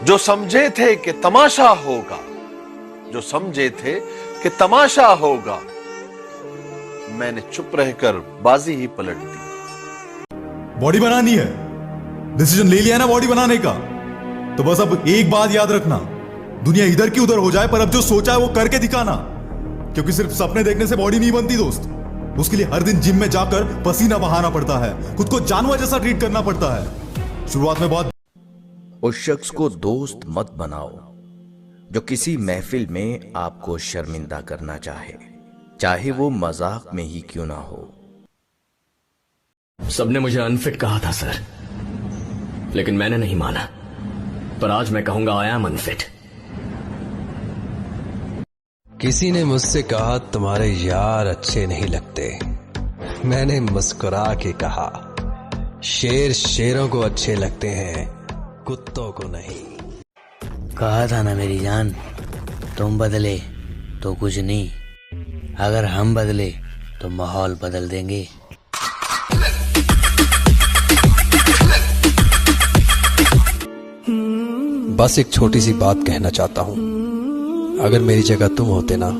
जो समझे थे कि तमाशा होगा, जो समझे थे कि तमाशा होगा, मैंने चुप रहकर बाजी ही पलट दी। बॉडी बनानी है, डिसीजन ले लिया ना बॉडी बनाने का, तो बस अब एक बात याद रखना, दुनिया इधर की उधर हो जाए पर अब जो सोचा है वो करके दिखाना। क्योंकि सिर्फ सपने देखने से बॉडी नहीं बनती दोस्त, उसके लिए हर दिन जिम में जाकर पसीना बहाना पड़ता है, खुद को जानवर जैसा ट्रीट करना पड़ता है। शुरुआत में बहुत। उस शख्स को दोस्त मत बनाओ जो किसी महफिल में आपको शर्मिंदा करना चाहे, चाहे वो मजाक में ही क्यों ना हो। सबने मुझे अनफिट कहा था सर, लेकिन मैंने नहीं माना। पर आज मैं कहूंगा आई एम अनफिट। किसी ने मुझसे कहा तुम्हारे यार अच्छे नहीं लगते। मैंने मुस्कुरा के कहा शेर शेरों को अच्छे लगते हैं, कुत्तों को नहीं। कहा था ना मेरी जान, तुम बदले तो कुछ नहीं, अगर हम बदले तो माहौल बदल देंगे। बस एक छोटी सी बात कहना चाहता हूं, अगर मेरी जगह तुम होते ना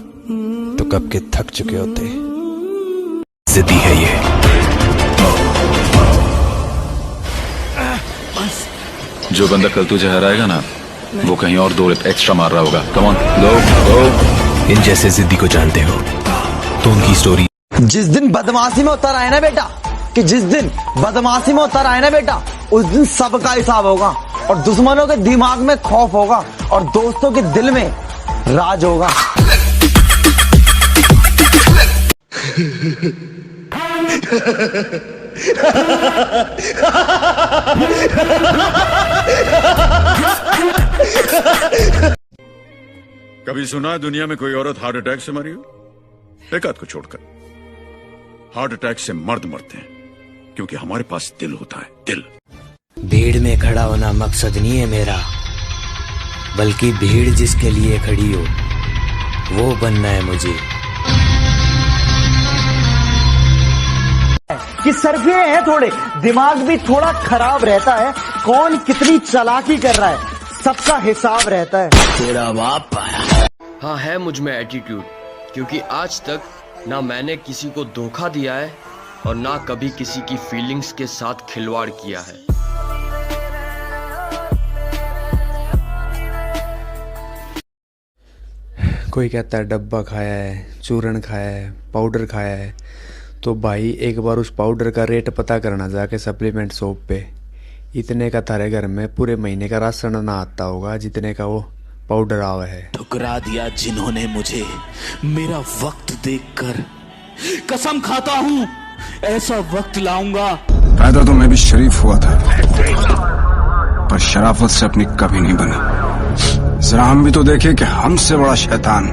तो कब के थक चुके होते। जिद्दी है ये। जो बंदा कल तुझे हराएगा ना, वो कहीं और 2 रेप एक्स्ट्रा मार रहा होगा। Come on go. इन जैसे जिद्दी को जानते हो तो उनकी स्टोरी। जिस दिन बदमाशी में उतर आए ना बेटा, कि जिस दिन बदमाशी में उतर आए ना बेटा, उस दिन सबका हिसाब होगा, और दुश्मनों के दिमाग में खौफ होगा और दोस्तों के दिल में राज होगा। कभी सुना दुनिया में कोई औरत हार्ट अटैक से मरी हो? एक आध को छोड़कर। हार्ट अटैक से मर्द मरते हैं क्योंकि हमारे पास दिल होता है, दिल। भीड़ में खड़ा होना मकसद नहीं है मेरा, बल्कि भीड़ जिसके लिए खड़ी हो वो बनना है मुझे। कि सरफे हैं थोड़े, दिमाग भी थोड़ा खराब रहता है, कौन कितनी चालाकी कर रहा है सबका हिसाब रहता है। तेरा बाप आया। हाँ, है मुझ में एटीट्यूड, क्योंकि आज तक ना मैंने किसी को धोखा दिया है और ना कभी किसी की फीलिंग्स के साथ खिलवाड़ किया है। कोई कहता है डब्बा खाया है, चूरन खाया है, पाउडर खाया है, तो भाई एक बार उस पाउडर का रेट पता करना जाके सप्लीमेंट शॉप पे। इतने का थारे घर में पूरे महीने का राशन ना आता होगा जितने का वो पाउडर आवा है। ठुकरा दिया जिन्होंने मुझे मेरा वक्त देखकर, कसम खाता हूँ ऐसा वक्त लाऊंगा। पैदा तो मैं भी शरीफ हुआ था, पर शराफत से अपनी कभी नहीं बनी। जरा हम भी तो देखे कि हमसे बड़ा शैतान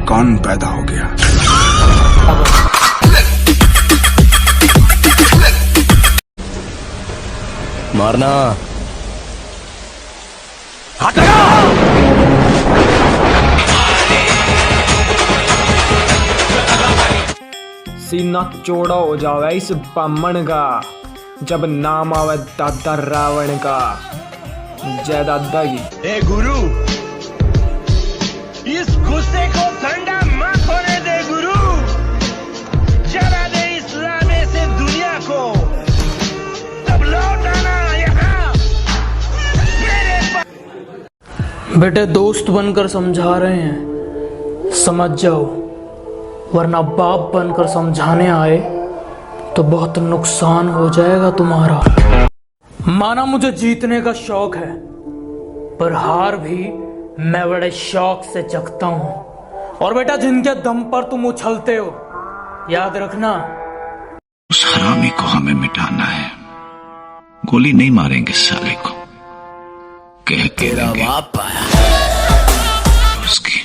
कौन पैदा हो गया। मारना सीना चौड़ा हो जावे इस बामण का, जब नाम आवे दादा रावण का। जय दादा की। ए गुरु, इस गुस्से को ठंडा मत होने दे गुरु, जला दे इस लाने से दुनिया को, तब लौट आना यहाँ मेरे। बेटे दोस्त बनकर समझा रहे हैं, समझ जाओ, वरना बाप बनकर समझाने आए तो बहुत नुकसान हो जाएगा तुम्हारा। माना मुझे जीतने का शौक है, पर हार भी मैं बड़े शौक से चखता हूं। और बेटा जिनके दम पर तुम उछलते हो, याद रखना उस हरामी को हमें मिटाना है। गोली नहीं मारेंगे साले को, कह के देंगे उसकी।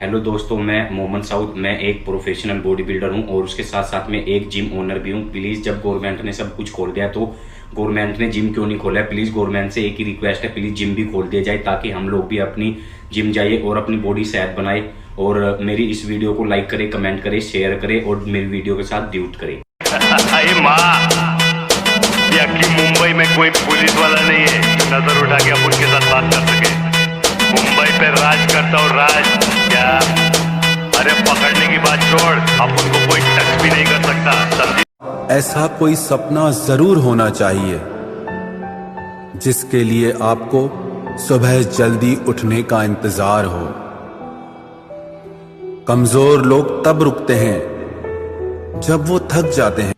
हेलो दोस्तों, मैं मोहम्मद साउद। मैं एक प्रोफेशनल बॉडी बिल्डर हूं और उसके साथ साथ में एक जिम ओनर भी हूं। प्लीज, जब गवर्नमेंट ने सब कुछ खोल दिया तो गवर्नमेंट ने जिम क्यों नहीं खोला है? प्लीज गवर्नमेंट से एक ही रिक्वेस्ट है, प्लीज जिम भी खोल दिया जाए ताकि हम लोग भी अपनी जिम जाइए और अपनी बॉडी सेहत बनाए। और मेरी इस वीडियो को लाइक करें, कमेंट करें, शेयर करें और मेरी वीडियो के साथ ड्यूट करें। मुंबई में कोई पुलिस वाला नहीं है नजर उठा के अपन के साथ बात कर सके। मुंबई पे राज करता हूँ राज। क्या? अरे पकड़ने की बात छोड़, अपन को कोई टच भी नहीं कर सकता, समझी? ऐसा कोई सपना जरूर होना चाहिए जिसके लिए आपको सुबह जल्दी उठने का इंतजार हो। कमजोर लोग तब रुकते हैं जब वो थक जाते हैं।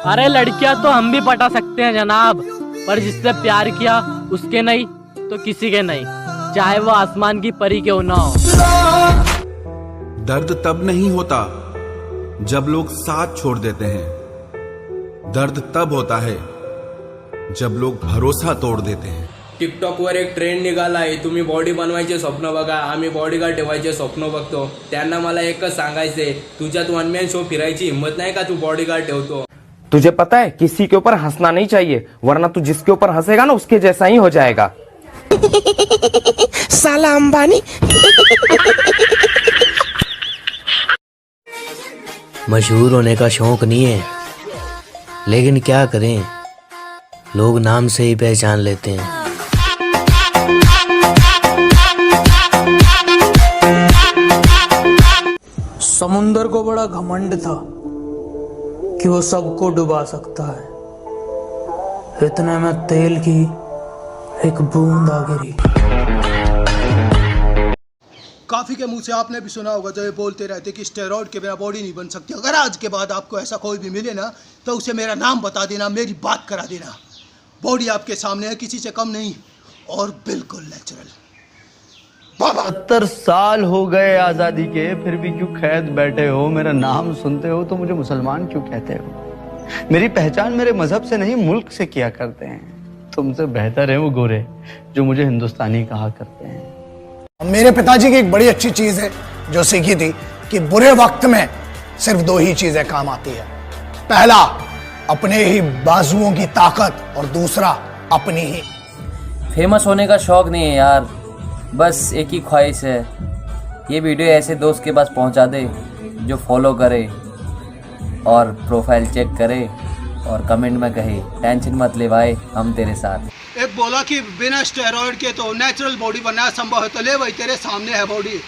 अरे लड़कियां तो हम भी पटा सकते हैं जनाब, पर जिससे प्यार किया उसके नहीं तो किसी के नहीं, चाहे वो आसमान की परी क्यों ना हो। दर्द तब नहीं होता जब लोग साथ छोड़ देते हैं, दर्द तब होता है जब लोग भरोसा तोड़ देते हैं। टिकटॉकवर एक ट्रेंड निघाला आहे, तुम्ही बॉडी बनवायचे स्वप्न बघा, आम्ही बॉडीगार्ड ठेवायचे स्वप्न बघतो। त्यांना मला एकच सांगायचंय, तुझ्यात वन मॅन शो फिरायची हिम्मत नाही का, तू बॉडीगार्ड ठेवतो। तुझे पता है किसी के ऊपर हंसना नहीं चाहिए, वरना तू जिसके ऊपर हंसेगा ना उसके जैसा ही हो जाएगा। साला अंबानी। मशहूर होने का शौक नहीं है, लेकिन क्या करें, लोग नाम से ही पहचान लेते हैं। समुंदर को बड़ा घमंड था कि वो सबको डुबा सकता है, इतने में तेल की एक बूंद आ गिरी। काफी के मुंह से आपने भी सुना होगा, जो ये बोलते रहते कि स्टेरॉइड के बिना बॉडी नहीं बन सकती। अगर आज के बाद आपको ऐसा कोई भी मिले ना, तो उसे मेरा नाम बता देना, मेरी बात करा देना। बॉडी आपके सामने है, किसी से कम नहीं और बिल्कुल नेचुरल। 70 साल हो गए आजादी के, फिर भी क्यों कैद बैठे हो? मेरा नाम सुनते हो तो मुझे मुसलमान क्यों कहते हो? मेरी पहचान मेरे मजहब से नहीं मुल्क से किया करते हैं। तुमसे बेहतर है वो गोरे जो मुझे हिंदुस्तानी कहा करते हैं। मेरे पिताजी की एक बड़ी अच्छी चीज है जो सीखी थी कि बुरे वक्त में सिर्फ 2 ही चीजें काम आती है। पहला अपने ही बाजुओं की ताकत, और दूसरा अपनी ही। फेमस होने का शौक नहीं है यार, बस एक ही ख्वाहिश है, ये वीडियो ऐसे दोस्त के पास पहुंचा दे जो फॉलो करे और प्रोफाइल चेक करे और कमेंट में कहे टेंशन मत ले भाई, हम तेरे साथ। एक बोला कि बिना स्टेरॉइड के तो नेचुरल बॉडी बनना संभव है, तो ले भाई तेरे सामने है बॉडी।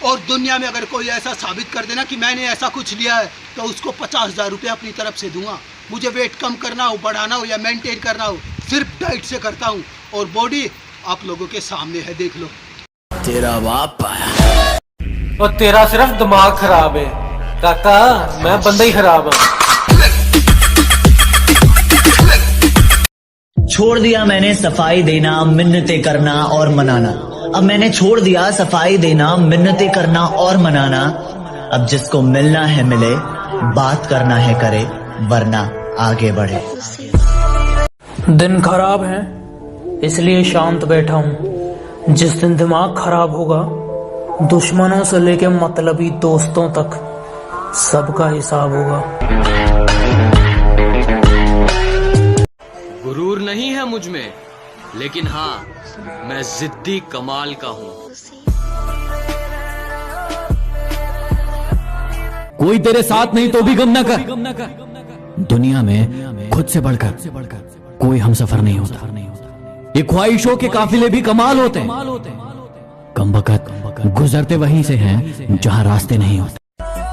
और दुनिया में अगर कोई ऐसा साबित कर देना कि मैंने ऐसा कुछ लिया है, तो उसको 50,000 रुपये अपनी तरफ से दूंगा। मुझे वेट कम करना हो, बढ़ाना हो या मेंटेन करना हो, सिर्फ डाइट से करता हूँ। और बॉडी आप लोगों के सामने है, देख लो। तेरा बाप आया और तेरा सिर्फ दिमाग खराब है काका, मैं बंदा ही खराब हूँ। छोड़ दिया मैंने सफाई देना, मिन्नतें करना और मनाना। अब मैंने छोड़ दिया सफाई देना, मिन्नतें करना और मनाना। अब जिसको मिलना है मिले, बात करना है करे, वरना आगे बढ़े। दिन खराब है इसलिए शांत बैठा हूँ। जिस दिन दिमाग खराब होगा, दुश्मनों से लेके मतलबी दोस्तों तक सबका हिसाब होगा। गुरूर नहीं है मुझ में, लेकिन हाँ, मैं जिद्दी कमाल का हूँ। कोई तेरे साथ नहीं तो भी गम न कर। दुनिया में खुद से बढ़कर कोई हमसफर नहीं होता। ये ख्वाहिशों के काफिले भी कमाल होते हैं, कमबख्त गुजरते वहीं से हैं जहां रास्ते नहीं होते।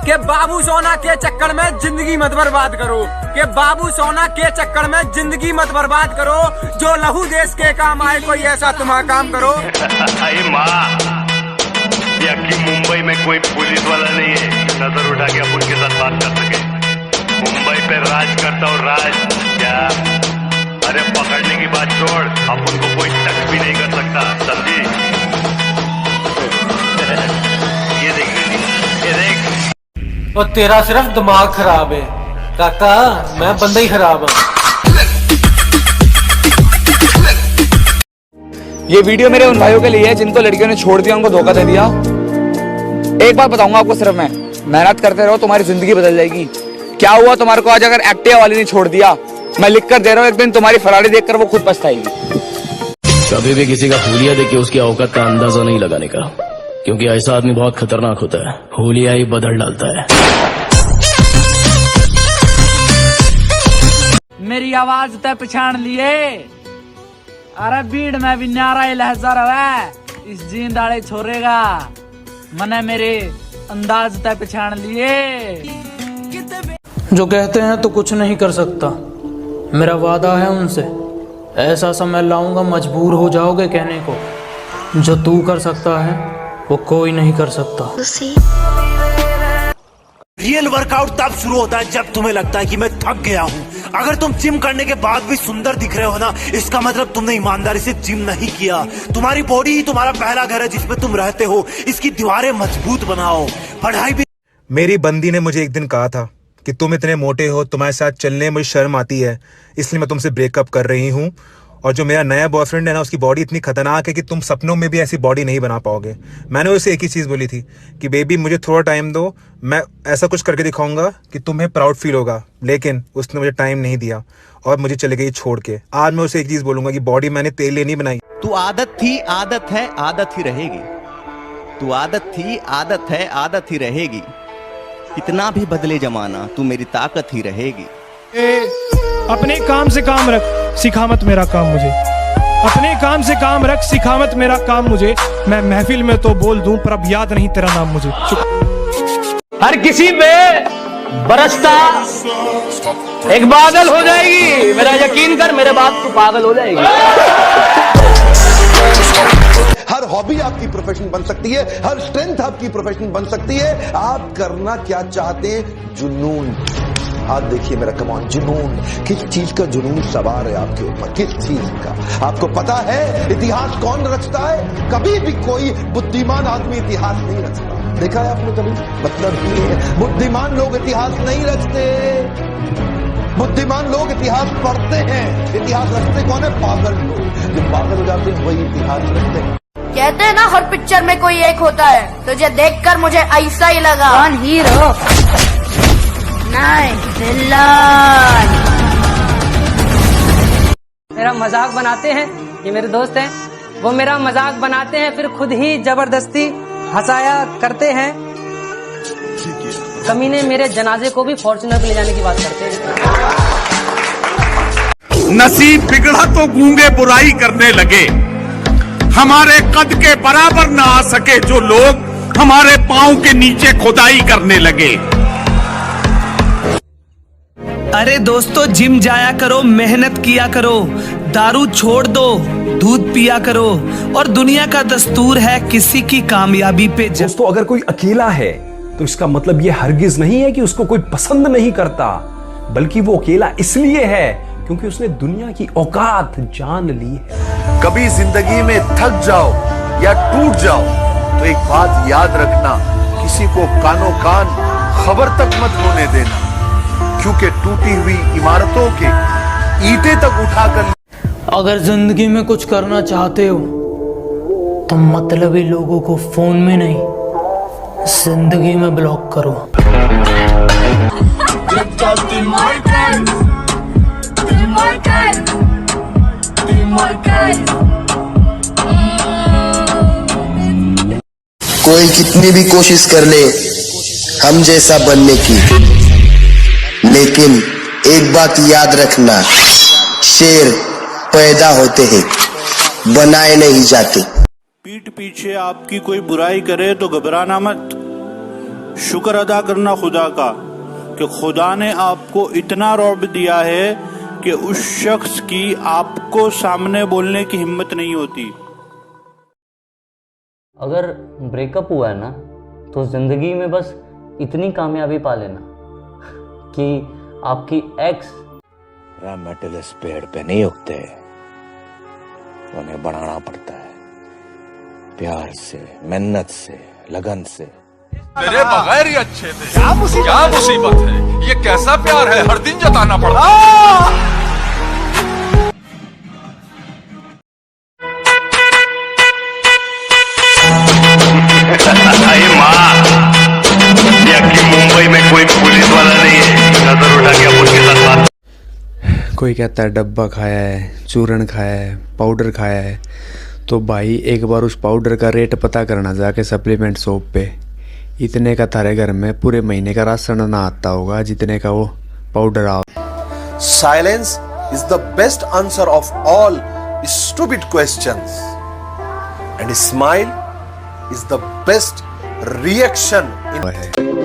के बाबू सोना के चक्कर में जिंदगी मत बर्बाद करो, के बाबू सोना के चक्कर में जिंदगी मत बर्बाद करो। जो लहू देश के काम आए, कोई ऐसा तुम्हारा काम करो। अरे माँ, कि मुंबई में कोई पुलिस वाला नहीं है नजर उठा के अपन के साथ बात कर सके। मुंबई पे राज करता हूँ राज। क्या? अरे पकड़ने की बात छोड़, अपन को कोई टच भी नहीं कर सकता, समझी? ये देख, ये देख। और तेरा सिर्फ दिमाग खराब है काका, मैं बंदा ही खराब हूँ। ये वीडियो मेरे उन भाइयों के लिए है जिनको लड़कियों ने छोड़ दिया, उनको धोखा दे दिया। एक बात बताऊंगा आपको, सिर्फ मैं, मेहनत करते रहो, तुम्हारी जिंदगी बदल जाएगी। क्या हुआ तुम्हारे को आज अगर एक्टिवा वाली ने छोड़ दिया? मैं लिख कर दे रहा हूँ, एक दिन तुम्हारी फरारी देखकर वो खुद पछताएगी। कभी भी किसी का हुलिया देख के उसकी औकात का अंदाजा नहीं लगाने का, क्योंकि ऐसा आदमी बहुत खतरनाक होता है, हुलिया ही बदल डालता है। मेरी आवाज तय पहचान लिए? अरे भीड़ में भी न्यारा ही लहजा रहा है इस जींदाड़े छोड़ेगा, मने मेरे अंदाज तय पहचान लिए। जो कहते हैं तो कुछ नहीं कर सकता, मेरा वादा है उनसे, ऐसा समय लाऊंगा मजबूर हो जाओगे कहने को, जो तू कर सकता है वो कोई नहीं कर सकता। रियल वर्कआउट तब शुरू होता है जब तुम्हें लगता है कि मैं थक गया हूँ। अगर तुम जिम करने के बाद भी सुंदर दिख रहे हो ना, इसका मतलब तुमने ईमानदारी से जिम नहीं किया। तुम्हारी बॉडी ही तुम्हारा पहला घर है जिसमें तुम रहते हो, इसकी दीवारें मजबूत बनाओ। पढ़ाई भी। मेरी बंदी ने मुझे एक दिन कहा था कि तुम इतने मोटे हो, तुम्हारे साथ चलने में मुझे शर्म आती है, इसलिए मैं तुमसे ब्रेकअप कर रही हूँ। और जो मेरा नया बॉयफ्रेंड है ना, उसकी बॉडी इतनी खतरनाक है कि तुम सपनों में भी ऐसी बॉडी नहीं बना पाओगे। मैंने उसे एक ही चीज़ बोली थी कि बेबी मुझे थोड़ा टाइम दो, मैं ऐसा कुछ करके दिखाऊंगा कि तुम्हें प्राउड फील होगा। लेकिन उसने मुझे टाइम नहीं दिया और मुझे चले गई छोड़ के। आज मैं उसे एक चीज़ बोलूंगा कि बॉडी मैंने तेल लिए नहीं बनाई। तू आदत थी, आदत है, आदत ही रहेगी। तू आदत थी, आदत है, आदत ही रहेगी। कितना भी बदले जमाना, तू मेरी ताकत ही रहेगी। अपने काम से काम रख, सिखा मत मेरा काम मुझे। अपने काम से काम रख, सिखा मत मेरा काम मुझे। मैं महफिल में तो बोल दूं पर अब याद नहीं तेरा नाम मुझे। हर किसी पे बरसता एक बादल हो जाएगी, मेरा यकीन कर, मेरे बाप को पागल हो जाएगी। हर हॉबी आपकी प्रोफेशन बन सकती है, हर स्ट्रेंथ आपकी प्रोफेशन बन सकती है। आप करना क्या चाहते हैं? जुनून। हाथ देखिए मेरा, कमान, जुनून। किस चीज का जुनून सवार है आपके ऊपर? किस चीज का? आपको पता है इतिहास कौन रचता है? कभी भी कोई बुद्धिमान आदमी इतिहास नहीं रचता। देखा है आपने कभी? मतलब ये है, बुद्धिमान लोग इतिहास नहीं रचते। बुद्धिमान लोग इतिहास पढ़ते हैं। इतिहास रचते कौन है? पागल लोग। जो पागल हो जाते हैं वही इतिहास रचते हैं। कहते हैं ना हर पिक्चर में कोई एक होता है, तुझे देखकर मुझे ऐसा ही लगा। कौन हीरो? नहीं, विलन। मेरा मजाक बनाते हैं, ये मेरे दोस्त हैं, वो मेरा मजाक बनाते हैं, फिर खुद ही जबरदस्ती हंसाया करते हैं। कमीने मेरे जनाजे को भी फॉर्च्यूनर पे ले जाने की बात करते हैं। नसीब बिगड़ा तो गूंगे बुराई करने लगे, हमारे कद के बराबर ना आ सके जो लोग हमारे पांव के नीचे खुदाई करने लगे। अरे दोस्तों, जिम जाया करो, मेहनत किया करो, दारू छोड़ दो, दूध पिया करो, और दुनिया का दस्तूर है किसी की कामयाबी पे। दोस्तों, अगर कोई अकेला है तो इसका मतलब ये हरगिज नहीं है कि उसको कोई पसंद नहीं करता, बल्कि वो अकेला इसलिए है क्योंकि उसने दुनिया की औकात जान ली है। कभी जिंदगी में थक जाओ या टूट जाओ तो एक बात याद रखना, किसी को कानो कान खबर तक मत होने देना, क्योंकि टूटी हुई इमारतों के ईंटें तक उठाकर। अगर जिंदगी में कुछ करना चाहते हो तो मतलबी लोगों को फोन में नहीं, जिंदगी में ब्लॉक करो। कोई कितनी भी कोशिश कर ले हम जैसा बनने की, लेकिन एक बात याद रखना, शेर पैदा होते हैं, बनाए नहीं जाते। पीठ पीछे आपकी कोई बुराई करे तो घबराना मत, शुक्र अदा करना खुदा का कि खुदा ने आपको इतना रौब दिया है कि उस शख्स की आपको सामने बोलने की हिम्मत नहीं होती। अगर ब्रेकअप हुआ है ना, तो जिंदगी में बस इतनी कामयाबी पा लेना कि आपकी एक्स। मेटल इस पेड़ पे नहीं उगते, उन्हें बढ़ाना पड़ता है प्यार से, मेहनत से, लगन से। मेरे बगैर ही अच्छे थे। क्या मुसीबत है? ये कैसा प्यार है, हर दिन जताना पड़ता है। मुंबई में कोई पुलिस वाला नहीं है, नजर उठा के अपन के साथ बात। कोई कहता है डब्बा खाया है, चूरन खाया है, पाउडर खाया है, तो भाई एक बार उस पाउडर का रेट पता करना जाके सप्लीमेंट शॉप पे। इतने का थारे घर में पूरे महीने का राशन ना आता होगा जितने का वो पाउडर आ। Silence is the best answer of all stupid questions. And smile is the best reaction in